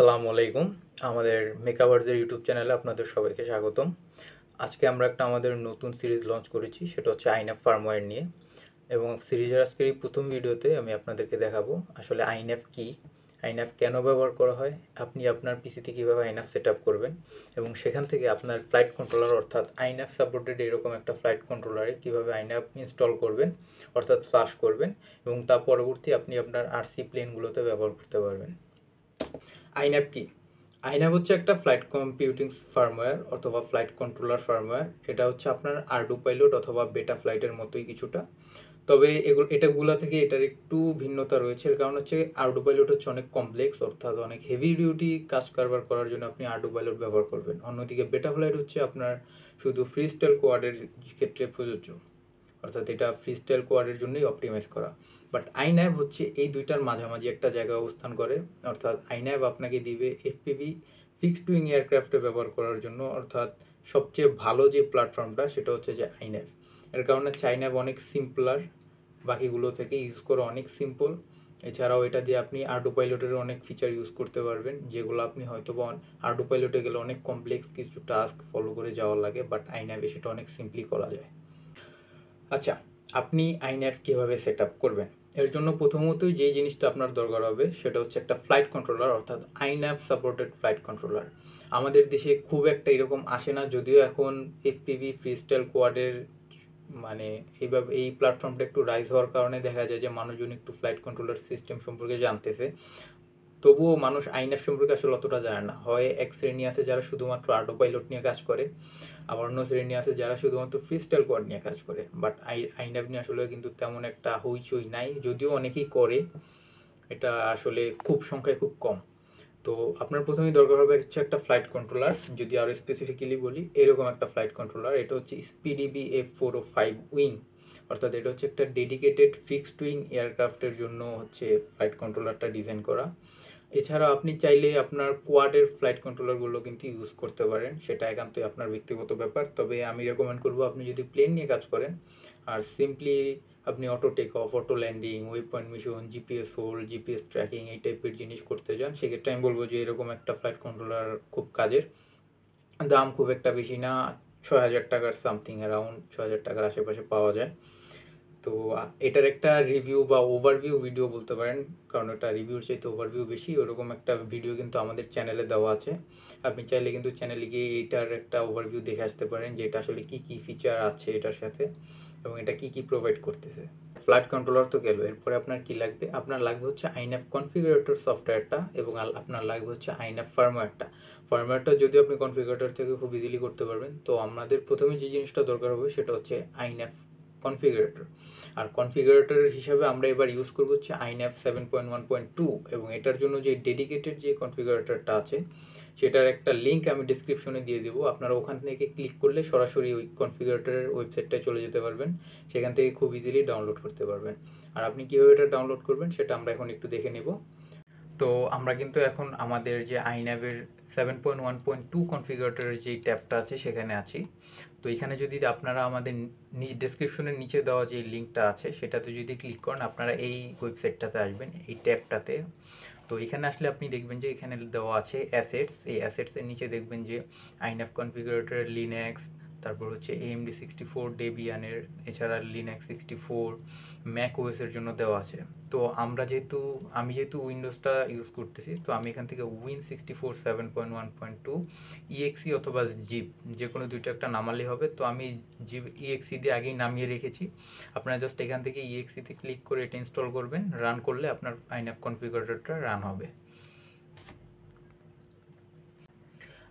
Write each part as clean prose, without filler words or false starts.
আসসালামু আলাইকুম। আমাদের মেকআভার্সের ইউটিউব চ্যানেলে আপনাদের সবাইকে স্বাগতম। আজকে আমরা আমাদের নতুন সিরিজ লঞ্চ করেছি, সেটা হচ্ছে আইএনএফ ফার্মওয়্যার নিয়ে। এবং সিরিজের আজকের এই প্রথম ভিডিওতে আমি আপনাদেরকে দেখাবো আসলে আইএনএফ কী, আইএনএফ কেন ব্যবহার করা হয়, আপনি আপনার পিসিতে কীভাবে আইএনএফ সেট আপ করবেন এবং সেখান থেকে আপনার ফ্লাইট কন্ট্রোলার অর্থাৎ আইএনএফ সাপোর্টেড এরকম একটা ফ্লাইট কন্ট্রোলারে কীভাবে আইএনএফ ইনস্টল করবেন অর্থাৎ ফ্লাশ করবেন এবং তার পরবর্তী আপনি আপনার আরসি প্লেনগুলোতে ব্যবহার করতে পারবেন। আইএনএফ কি? আইএনএফ হচ্ছে একটা ফ্লাইট কম্পিউটিং ফার্মওয়্যার অথবা ফ্লাইট কন্ট্রোলার ফার্মওয়্যার। এটা হচ্ছে আপনার আরডু পাইলট অথবা বেটা ফ্লাইটের মতোই কিছুটা। তবে এটাগুলা থেকে এটার একটু ভিন্নতা রয়েছে। এর কারণ হচ্ছে আরডু পাইলট হচ্ছে অনেক কমপ্লেক্স, অর্থাৎ অনেক হেভি ডিউটি কাজ কারবার করার জন্য আপনি আরডু পাইলট ব্যবহার করবেন। অন্যদিকে বেটা ফ্লাইট হচ্ছে আপনার শুধু ফ্রি স্টাইল কোয়াডের ক্ষেত্রে প্রযোজ্য, অর্থাৎ এটা ফ্রি স্টাইল কোয়াডের জন্যই অপটিমাইজ করা। বাট আইন্যাভ হচ্ছে এই দুইটার মাঝামাঝি একটা জায়গায় অবস্থান করে, অর্থাৎ আইন্যাভ আপনাকে দিবে এফপিভি ফিক্সড উইং এয়ারক্রাফটে ব্যবহার করার জন্য, অর্থাৎ সবচেয়ে ভালো যে প্ল্যাটফর্মটা সেটা হচ্ছে যে আইন্যাভ। এর কারণে আইন্যাভ অনেক সিম্পলার, বাকিগুলো থেকে ইউজ করা অনেক সিম্পল। এছাড়াও এটা দিয়ে আপনি আরডু পাইলটের অনেক ফিচার ইউজ করতে পারবেন, যেগুলো আপনি হয়তো বা আরডু পাইলটে গেলে অনেক কমপ্লেক্স কিছু টাস্ক ফলো করে যাওয়ার লাগে, বাট আইন্যাভে সেটা অনেক সিম্পলি করা যায়। আচ্ছা, আপনি আইএনএফ কীভাবে সেট আপ করবেন? এর জন্য প্রথমতই যে জিনিসটা আপনার দরকার হবে সেটা হচ্ছে একটা ফ্লাইট কন্ট্রোলার, অর্থাৎ আইএনএফ সাপোর্টেড ফ্লাইট কন্ট্রোলার। আমাদের দেশে খুব একটা এরকম আসে না, যদিও এখন এফপিভি ফ্রিস্টাইল কোয়াডের মানে এইভাবে এই প্ল্যাটফর্মটা একটু রাইজ হওয়ার কারণে দেখা যায় যে মানুষজন একটু ফ্লাইট কন্ট্রোলার সিস্টেম সম্পর্কে জানতেছে। তবুও মানুষ আইএনএফ সম্পর্কে আসলে অতটা জানে না। হয় এক শ্রেণী আছে যারা শুধুমাত্র আরডু পাইলট নিয়ে কাজ করে, আবার অন্য শ্রেণী আছে যারা শুধুমাত্র ফ্রিস্টাইল কোয়াড নিয়ে কাজ করে। বাট আইএনএফ নিয়ে আসলে কিন্তু তেমন একটা হইচই নাই, যদিও অনেকেই করে, এটা আসলে খুব সংখ্যায় খুব কম। তো আপনার প্রথমেই দরকার হবে হচ্ছে একটা ফ্লাইট কন্ট্রোলার। যদি আরও স্পেসিফিক্যালি বলি, এরকম একটা ফ্লাইট কন্ট্রোলার। এটা হচ্ছে স্পিডিবি F405 উইং, অর্থাৎ এটা হচ্ছে একটা ডেডিকেটেড ফিক্সড উইং এয়ারক্রাফটের জন্য হচ্ছে ফ্লাইট কন্ট্রোলারটা ডিজাইন করা। এছাড়া আপনি চাইলে আপনার কোয়াডের ফ্লাইট কন্ট্রোলারগুলো কিন্তু ইউজ করতে পারেন, সেটা একান্তই আপনার ব্যক্তিগত ব্যাপার। তবে আমি রেকমেন্ড করবো আপনি যদি প্লেন নিয়ে কাজ করেন আর সিম্পলি আপনি auto take off, auto landing, waypoint mission, GPS hold, GPS tracking এই টাইপের জিনিস করতে যান, সেক্ষেত্রে আমি বলবো যে এরকম একটা ফ্লাইট কন্ট্রোলার খুব কাজের। দাম খুব একটা বেশি না, ৬,০০০ টাকার সামথিং, অ্যারাউন্ড ৬,০০০ টাকার আশেপাশে পাওয়া যায়। তো এটার একটা রিভিউ বা ওভারভিউ ভিডিও বলতে পারেন, কারণ এটা রিভিউর চাইতে ওভারভিউ বেশি, ওরকম একটা ভিডিও কিন্তু আমাদের চ্যানেলে দেওয়া আছে। আপনি চাইলে কিন্তু চ্যানেলে গিয়ে এটার একটা ওভারভিউ দেখে আসতে পারেন যে এটা আসলে কী কী ফিচার আছে এটার সাথে এবং এটা কী কী প্রোভাইড করতেছে। ফ্লাইট কন্ট্রোলার তো গেল, এরপরে আপনার কি লাগবে? আপনার লাগবে হচ্ছে আইএনএফ কনফিগারেটর সফটওয়্যারটা এবং আপনার লাগবে হচ্ছে আইএনএফ ফার্মওয়্যারটা। ফার্মওয়্যারটা যদিও আপনি কনফিগারেটর থেকে খুব ইজিলি করতে পারবেন, তো আমাদের প্রথমে যে জিনিসটা দরকার হবে সেটা হচ্ছে আইএনএফ কনফিগারেটর। আর কনফিগারেটর হিসাবে আমরা এবার ইউজ করবো হচ্ছে আইএনএফ 7.1.2 এবং এটার জন্য যে ডেডিকেটেড যে কনফিগারেটরটা আছে সেটার একটা লিঙ্ক আমি ডিসক্রিপশনে দিয়ে দেবো। আপনারা ওখান থেকে ক্লিক করলে সরাসরি ওই কনফিগারেটরের ওয়েবসাইটটায় চলে যেতে পারবেন, সেখান থেকে খুব ইজিলি ডাউনলোড করতে পারবেন। আর আপনি কীভাবে এটা ডাউনলোড করবেন সেটা আমরা এখন একটু দেখে নেব। তো আমরা কিন্তু এখন আমাদের যে আইএনএফের 7.1.2 কনফিগারেটরের যেই ট্যাবটা আছে সেখানে আছি। তো এখানে যদি আপনারা আমাদের ডেসক্রিপশনের নিচে দেওয়া যে লিঙ্কটা আছে সেটাতে যদি ক্লিক করেন আপনারা এই ওয়েবসাইটটাতে আসবেন, এই ট্যাবটাতে। তো এখানে আসলে আপনি দেখবেন যে এখানে দেওয়া আছে অ্যাসেটস, এই অ্যাসেটসের নিচে দেখবেন যে আইএনএফ কনফিগারেটর, লিনাক্স, তারপর হচ্ছে AMD 64 ডেবিয়ানের, এছাড়া লিনাক্স 64, ম্যাক ওএসের জন্য দেওয়া আছে। তো আমি যেহেতু উইন্ডোজটা ইউজ করতেছি, তো আমি এখান থেকে Win64 7.1.2 EXE অথবা জিপ যে কোনো দুইটা একটা নামালেই হবে। তো আমি জিপ EXE দিয়ে আগেই নামিয়ে রেখেছি। আপনারা জাস্ট এখান থেকে EXE-তে ক্লিক করে এটা ইনস্টল করবেন, রান করলে আপনার আইএনএফ কনফিগারেটরটা রান হবে।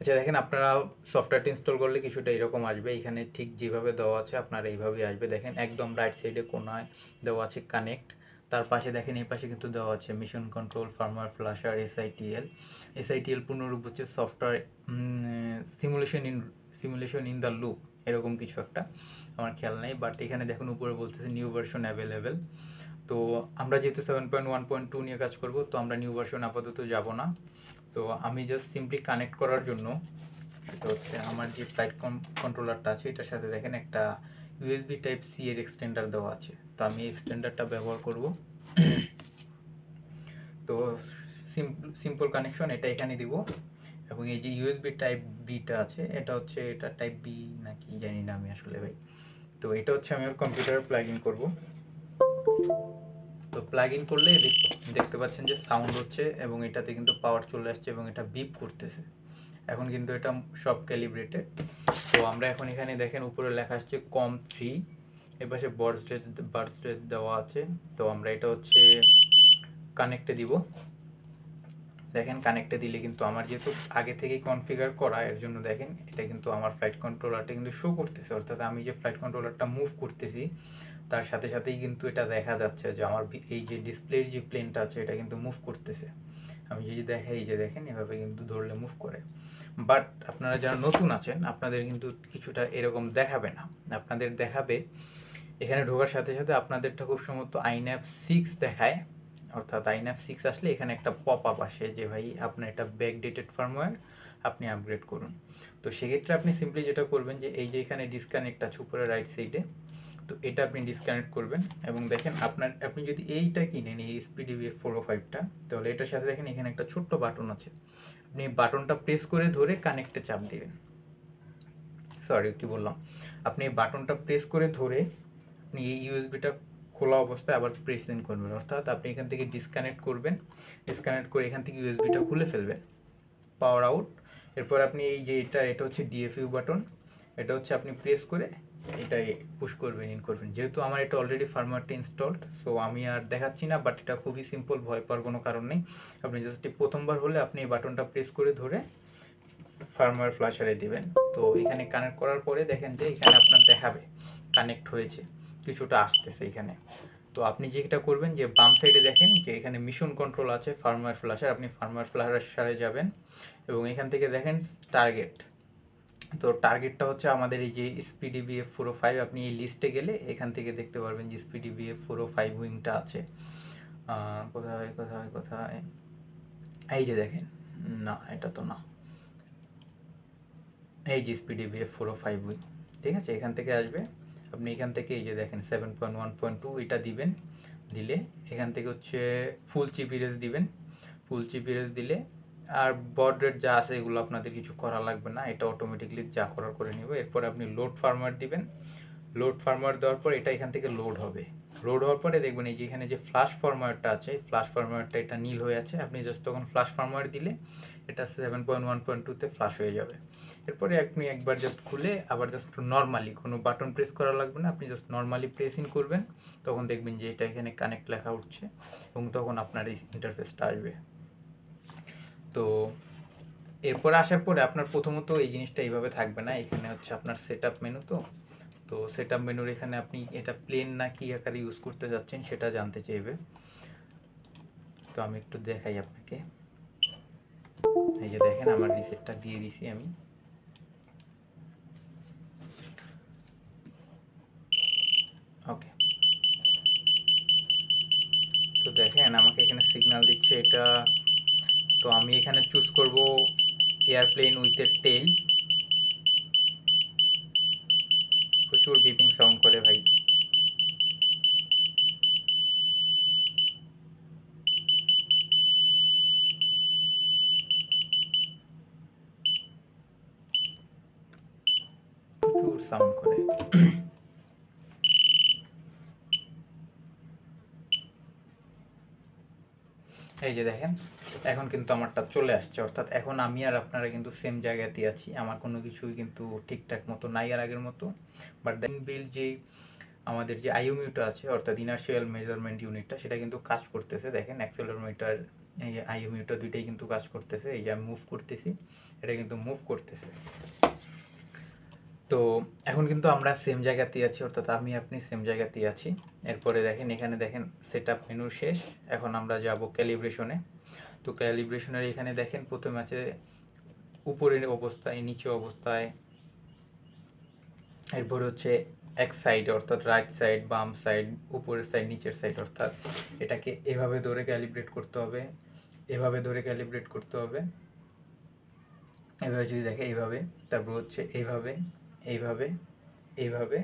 আচ্ছা দেখেন, আপনারা সফটওয়্যারটা ইনস্টল করলে কিছুটা এরকম আসবে, এখানে ঠিক যেভাবে দেওয়া আছে আপনারা এইভাবেই আসবে। দেখেন একদম রাইট সাইডে কোনায় দেওয়া আছে কানেক্ট, তার পাশে দেখেন এই পাশে কিন্তু দেওয়া আছে মিশন কন্ট্রোল, ফার্মওয়্যার ফ্লাশার, এসআইটিএল পূর্ণরূপ হচ্ছে software simulation in the loop, এরকম কিছু একটা, আমার খেয়াল নেই। বাট এখানে দেখুন উপরে বলতেছে নিউ ভার্সন অ্যাভেলেবেল। তো আমরা যেহেতু 7.1.2 নিয়ে কাজ করব, তো আমরা নিউ ভার্সন আপাতত যাব না। সো আমি জাস্ট সিম্পলি কানেক্ট করার জন্য এটা হচ্ছে আমার যে ফ্লাইট কন্ট্রোলারটা আছে এটার সাথে দেখেন একটা USB টাইপ সি এর এক্সটেন্ডার দেওয়া আছে, তো আমি এক্সটেন্ডারটা ব্যবহার করব। তো সিম্পল কানেকশন, এটা এখানে দিব। এবং এই যে ইউএসবি টাইপ বিটা আছে, এটা হচ্ছে এটা টাইপ বি নাকি জানি না আমি আসলে ভাই। তো এটা হচ্ছে আমি ওর কম্পিউটারে প্লাগ ইন করবো। তো প্লাগ ইন করলে দেখতে পাচ্ছেন যে সাউন্ড হচ্ছে এবং এটাতে কিন্তু পাওয়ার চলে আসছে এবং এটা বিপ করতেছে। এখন কিন্তু এটা সব ক্যালিব্রেটেড। তো আমরা এখন এখানে দেখেন উপরে লেখা আসছে COM3, এপাশে বার্থডে দেওয়া আছে। তো আমরা এটা হচ্ছে কানেক্টে দিব। দেখেন কানেক্টে দিলে কিন্তু আমার যেহেতু আগে থেকেই কনফিগার করা, এর জন্য দেখেন এটা কিন্তু আমার ফ্লাইট কন্ট্রোলারটা কিন্তু শো করতেছে, অর্থাৎ আমি যে ফ্লাইট কন্ট্রোলারটা মুভ করতেছি তার সাথে সাথেই কিন্তু এটা দেখা যাচ্ছে যে আমার এই যে ডিসপ্লের যে প্লেনটা আছে এটা কিন্তু মুভ করতেছে। আমি যদি দেখাই, এই যে দেখেন এভাবে কিন্তু ধরলে মুভ করে। বাট আপনারা যারা নতুন আছেন আপনাদের কিন্তু কিছুটা এরকম দেখাবে না, আপনাদের দেখাবে এখানে ঢোকার সাথে সাথে আপনাদেরটা খুব সম্ভবত আইন্যাভ 6 দেখায়, অর্থাৎ আইন্যাভ 6 আসলে এখানে একটা পপ আপ আসে যে ভাই আপনার এটা ব্যাকডেটেড ফার্মওয়্যার, আপনি আপগ্রেড করুন। তো সেক্ষেত্রে আপনি সিম্পলি যেটা করবেন যে এই যে এখানে ডিসকানেক্ট আছে উপরে রাইট সাইডে, তো এটা আপনি ডিসকানেক্ট করবেন। এবং দেখেন আপনি যদি এইটা কিনেন, এই SPDBF405টা, তাহলে এটার সাথে দেখেন এখানে একটা ছোট্ট বাটন আছে, আপনি বাটনটা প্রেস করে ধরে কানেক্টে চাপ দিবেন। সরি কি বললাম, আপনি এই বাটনটা প্রেস করে ধরে আপনি এই ইউএসবিটা খোলা অবস্থায় আবার প্রেস ইন করবেন, অর্থাৎ আপনি এখান থেকে ডিসকানেক্ট করবেন, ডিসকানেক্ট করে এখান থেকে ইউএসবিটা খুলে ফেলবেন, পাওয়ার আউট। এরপর আপনি এই যে এটা হচ্ছে ডিএফইউ বাটন, এটা হচ্ছে আপনি প্রেস করে এটাই পুশ করবেন, ইন করবেন। যেহেতু আমার এটা অলরেডি ফার্মওয়্যারটা ইনস্টলড, সো আমি আর দেখাচ্ছি না, বাট এটা খুবই সিম্পল, ভয় পাওয়ার কোনো কারণ নেই। আপনি জাস্ট প্রথমবার হলে আপনি এই বাটনটা প্রেস করে ধরে ফার্মওয়্যার ফ্ল্যাশারে দিবেন। তো এখানে কানেক্ট করার পরে দেখেন যে এখানে আপনার দেখাবে কানেক্ট হয়েছে, কিছুটা আসতেছে এখানে। তো আপনি যেটা করবেন যে বাম সাইডে দেখেন যে এখানে মিশন কন্ট্রোল আছে ফার্মওয়্যার ফ্ল্যাশার, আপনি ফার্মওয়্যার ফ্ল্যাশারে যাবেন এবং এখান থেকে দেখেন টার্গেট। তো টার্গেটটা হচ্ছে আমাদের এই যে SPDBF405, আপনি এই লিস্টে গেলে এখান থেকে দেখতে পারবেন যে SPDBF405 উইংটা আছে। কোথায় কোথায় কোথায়, এই যে দেখেন, না এটা তো না, এই যে SPDBF405 উইং, ঠিক আছে, এখান থেকে আসবে। আপনি এখান থেকে এই যে দেখেন 7.1.2 এটা দিবেন, দিলে এখান থেকে হচ্ছে ফুল চিপ ইরেজ দিবেন, ফুল চিপ ইরেজ দিলে আর বড রেট যা আছে এগুলো আপনাদের কিছু করা লাগবে না, এটা অটোমেটিকলি যা করার করে নেবে। এরপর আপনি লোড ফার্মওয়্যার দিবেন, লোড ফার্মওয়্যার দেওয়ার পর এটা এখান থেকে লোড হবে, লোড হওয়ার পরে দেখবেন এই যে এখানে যে ফ্ল্যাশ ফার্মওয়্যারটা আছে, ফ্ল্যাশ ফার্মওয়্যারটা এটা নীল হয়ে আছে, আপনি জাস্ট তখন ফ্ল্যাশ ফার্মওয়্যার দিলে এটা 7.1.2-তে ফ্ল্যাশ হয়ে যাবে। এরপরে আপনি একবার জাস্ট খুলে আবার জাস্ট নর্মালি কোনো বাটন প্রেস করা লাগবে না, আপনি জাস্ট নর্মালি প্রেস ইন করবেন, তখন দেখবেন যে এটা এখানে কানেক্ট লেখা উঠছে এবং তখন আপনার এই ইন্টারফেসটা আসবে। তো এরপরে আসার পরে আপনার প্রথমত এই জিনিসটা এইভাবে থাকবে না, এখানে হচ্ছে আপনার সেট আপ মেনু। তো সেট আপ মেনুর এখানে আপনি এটা প্লেন না কি আকারে ইউজ করতে যাচ্ছেন সেটা জানতে চাইবে। তো আমি একটু দেখাই আপনাকে, এই যে দেখেন আমার রিসেটটা দিয়ে দিছি আমি। ওকে, তো দেখেন আমাকে এখানে সিগন্যাল দিচ্ছে এটা। তো আমি এখানে চুজ করব এয়ারপ্লেন উইথ এ টেইল। প্রচুর বিপিং সাউন্ড করে ভাই। প্রচুর সাউন্ড করে। এই যে দেখেন এখন কিন্তু আমারটা চলে আসছে, অর্থাৎ এখন আমি আর আপনারা কিন্তু সেম জায়গাতেই আছি, আমার কোনো কিছুই কিন্তু ঠিকঠাক মতো নাই আর আগের মতো। বাট দেন বিল যেই আমাদের যে আইওমিউটা আছে, অর্থাৎ ইনার্শিয়াল মেজারমেন্ট ইউনিটটা, সেটা কিন্তু কাজ করতেছে। দেখেন অ্যাক্সেলেরোমিটার, এই আইওমিউটা দুইটাই কিন্তু কাজ করতেছে। এই যে আমি মুভ করতেছি, এটা কিন্তু মুভ করতেছে। তো এখন কিন্তু আমরা সেম জায়গাতেই আছি, অর্থাৎ আমি আপনি সেম জায়গাতেই আছি। এরপরে দেখেন এখানে দেখেন সেট আপ মেনু শেষ, এখন আমরা যাব ক্যালিব্রেশনে। তো ক্যালিব্রেশনের এখানে দেখেন প্রথমে আছে উপরের অবস্থায়, নিচে অবস্থায়, এরপরে হচ্ছে এক সাইডে অর্থাৎ রাইট সাইড, বাম সাইড, উপরের সাইড, নিচের সাইড, অর্থাৎ এটাকে এভাবে ধরে ক্যালিব্রেট করতে হবে, এভাবে ধরে ক্যালিব্রেট করতে হবে, এভাবে যদি দেখে এইভাবে, তারপর হচ্ছে এইভাবে, এইভাবে, এইভাবে,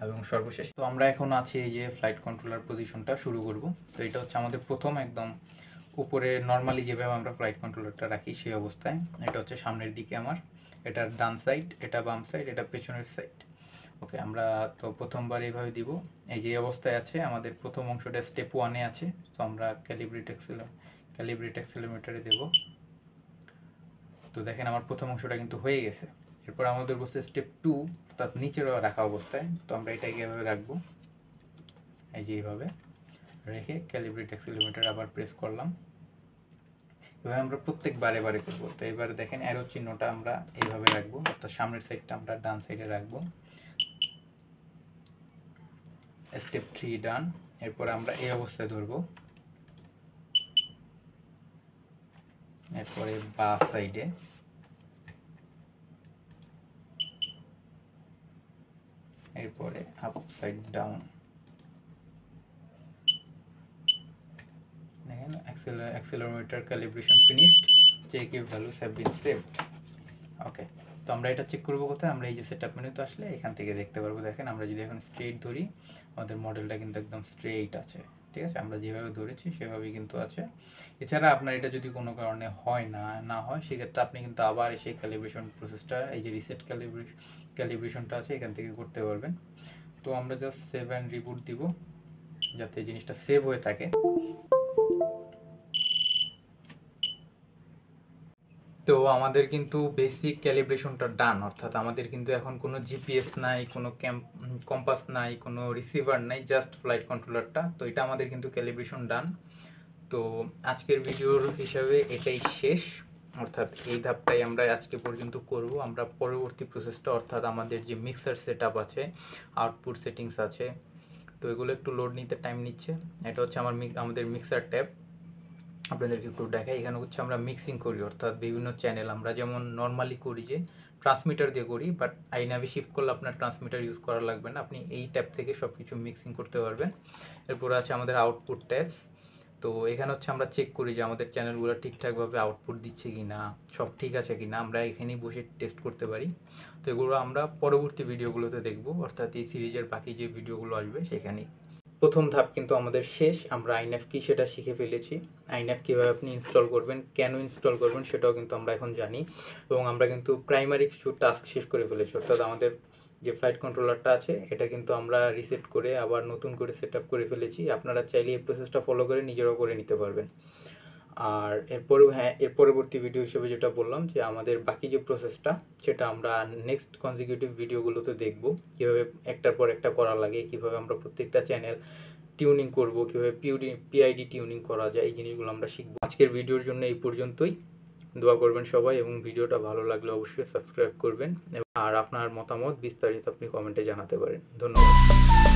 এবং সর্বশেষ। তো আমরা এখন আছি এই যে ফ্লাইট কন্ট্রোলার পজিশনটা শুরু করব। তো এটা হচ্ছে আমাদের প্রথম একদম উপরে নর্মালি যেভাবে আমরা ফ্লাইট কন্ট্রোলারটা রাখি সেই অবস্থায়। এটা হচ্ছে সামনের দিকে আমার, এটার ডান সাইড, এটা বাম সাইড, এটা পেছনের সাইড। ওকে, আমরা তো প্রথমবার এইভাবে দিব। এই যে অবস্থায় আছে আমাদের প্রথম অংশটা স্টেপ 1-এ আছে, তো আমরা ক্যালিব্রেট অ্যাক্সেলেরোমিটারে দেব। তো দেখেন আমার প্রথম অংশটা কিন্তু হয়ে গেছে। এরপর আমাদের বলছে স্টেপ 2, অর্থাৎ নিচের রাখা অবস্থায়। তো আমরা এটাকে এভাবে রাখবো, এই যে এইভাবে রেখে ক্যালিব্রেট অ্যাক্সেলেরোমিটার আবার প্রেস করলাম। এভাবে আমরা প্রত্যেকবারে করবো। তো এবারে দেখেন অ্যারো চিহ্নটা আমরা এইভাবে রাখবো, অর্থাৎ সামনের সাইডটা আমরা ডান সাইডে রাখবো। Step 3 done. এরপর আমরা এই অবস্থায় ধরবো, এরপরে বাঁ সাইডে, এরপরে আপসাইড ডাউন। দেখেন accelerometer calibration finished, check if values have been saved. Okay, তো আমরা এটা চেক করবো কোথায়? আমরা এই যে সেটআপ মেনুতে আসলে এখান থেকে দেখতে পারবো। দেখেন আমরা যদি এখন স্ট্রেট ধরি, আমাদের মডেলটা কিন্তু একদম স্ট্রেট আছে। ঠিক আছে, আমরা যেভাবে ধরেছি সেভাবেই কিন্তু আছে। এছাড়া আপনার এটা যদি কোনো কারণে না হয় সেক্ষেত্রে আপনি কিন্তু আবার এসে ক্যালিব্রেশন প্রসেসটা, এই যে রিসেট ক্যালিব্রেশনটা আছে, এখান থেকে করতে পারবেন। তো আমরা জাস্ট সেভ অ্যান্ড রিবুট দিব যাতে জিনিসটা সেভ হয়ে থাকে। তো আমাদের কিন্তু বেসিক ক্যালিব্রেশনটা ডান, অর্থাৎ আমাদের কিন্তু এখন কোনো জিপিএস নাই, কোনো কম্পাস নাই, কোনো রিসিভার নাই, জাস্ট ফ্লাইট কন্ট্রোলারটা। তো এটা আমাদের কিন্তু ক্যালিব্রেশন ডান। তো আজকের ভিডিওর হিসাবে এটাই শেষ, অর্থাৎ এই ধাপটাই আমরা আজকে পর্যন্ত করব। আমরা পরবর্তী প্রসেসটা, অর্থাৎ আমাদের যে মিক্সার সেটআপ আছে, আউটপুট সেটিংস আছে, তো এগুলো একটু লোড নিতে টাইম নিচ্ছে। এটা হচ্ছে আমাদের মিক্সার ট্যাব। আপনাদেরকে একটু দেখাই, এখানে হচ্ছে আমরা মিক্সিং করি, অর্থাৎ বিভিন্ন চ্যানেল আমরা যেমন নর্মালি করি যে ট্রান্সমিটার দিয়ে করি, বাট আইনাভি শিফট করলে আপনার ট্রান্সমিটার ইউজ করা লাগবে না, আপনি এই ট্যাব থেকে সব কিছু মিক্সিং করতে পারবেন। এরপর আছে আমাদের আউটপুট ট্যাবস। তো এখানে হচ্ছে আমরা চেক করি যে আমাদের চ্যানেলগুলো ঠিকঠাকভাবে আউটপুট দিচ্ছে কি না, সব ঠিক আছে কি না, আমরা এখানেই বসে টেস্ট করতে পারি। তো এগুলো আমরা পরবর্তী ভিডিওগুলোতে দেখব, অর্থাৎ এই সিরিজের বাকি যে ভিডিওগুলো আসবে সেখানেই। প্রথম ধাপ কিন্তু আমাদের শেষ, আমরা আইএনএফ কি সেটা শিখে ফেলেছি। আইএনএফ কীভাবে আপনি ইনস্টল করবেন, কেন ইনস্টল করবেন সেটাও কিন্তু আমরা এখন জানি, এবং আমরা কিন্তু প্রাইমারি কিছু টাস্ক শেষ করে ফেলেছি। অর্থাৎ আমাদের যে ফ্লাইট কন্ট্রোলারটা আছে এটা কিন্তু আমরা রিসেট করে আবার নতুন করে সেট আপ করে ফেলেছি। আপনারা চাইলে এই প্রসেসটা ফলো করে নিজেরাও করে নিতে পারবেন। আর এর পরবর্তী ভিডিও হিসেবে যেটা বললাম যে আমাদের বাকি যে প্রসেসটা সেটা আমরা নেক্সট কনজিকিউটিভ ভিডিওগুলোতে দেখব, কীভাবে একটার পর একটা করা লাগে, কীভাবে আমরা প্রত্যেকটা চ্যানেল টিউনিং করব, কীভাবে পিআইডি টিউনিং করা যায়, এই জিনিসগুলো আমরা শিখব। আজকের ভিডিওর জন্য এই পর্যন্তই। দোয়া করবেন সবাই, এবং ভিডিওটা ভালো লাগলে অবশ্যই সাবস্ক্রাইব করবেন, আর আপনার মতামত বিস্তারিত আপনি কমেন্টে জানাতে পারেন। ধন্যবাদ।